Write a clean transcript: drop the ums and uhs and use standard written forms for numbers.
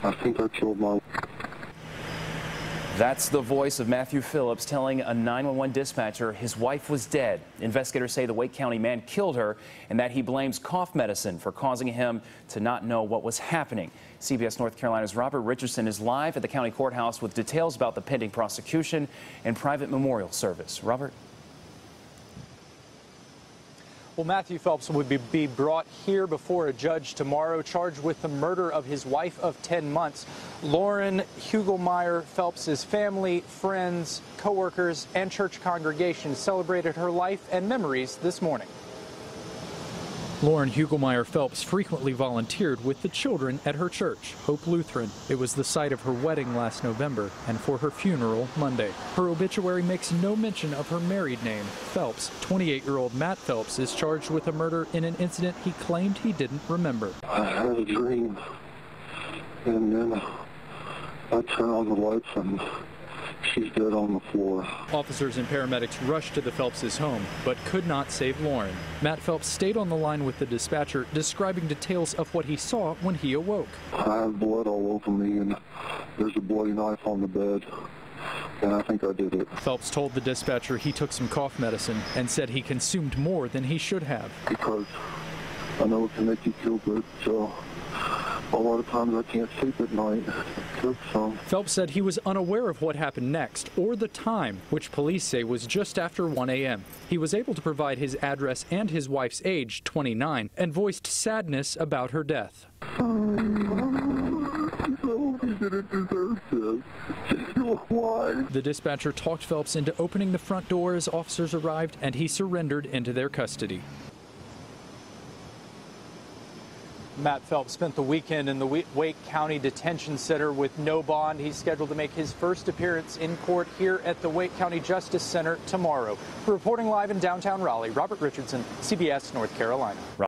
I think I killed my... That's the voice of Matthew Phillips telling a 911 dispatcher his wife was dead. Investigators say the Wake County man killed her and that he blames cough medicine for causing him to not know what was happening. CBS North Carolina's Robert Richardson is live at the county courthouse with details about the pending prosecution and private memorial service. Robert? Well, Matthew Phelps would be brought here before a judge tomorrow, charged with the murder of his wife of 10 months. Lauren Hugelmeyer Phelps' family, friends, co-workers, and church congregation celebrated her life and memories this morning. Lauren Hugelmeyer Phelps frequently volunteered with the children at her church, Hope Lutheran. It was the site of her wedding last November and for her funeral Monday. Her obituary makes no mention of her married name, Phelps. 28-year-old Matt Phelps is charged with a murder in an incident he claimed he didn't remember. I had a dream, and then I turned on the lights and she's dead on the floor. Officers and paramedics rushed to the Phelps' home, but could not save Lauren. Matt Phelps stayed on the line with the dispatcher, describing details of what he saw when he awoke. I have blood all over me, and there's a bloody knife on the bed, and I think I did it. Phelps told the dispatcher he took some cough medicine and said he consumed more than he should have. Because I know it can make you feel good, so a lot of times I can't sleep at night. Phelps said he was unaware of what happened next or the time, which police say was just after 1 a.m. He was able to provide his address and his wife's age, 29, and voiced sadness about her death. He didn't deserve this. Why? The dispatcher talked Phelps into opening the front door as officers arrived, and he surrendered into their custody. Matt Phelps spent the weekend in the Wake County Detention Center with no bond. He's scheduled to make his first appearance in court here at the Wake County Justice Center tomorrow. Reporting live in downtown Raleigh, Robert Richardson, CBS North Carolina.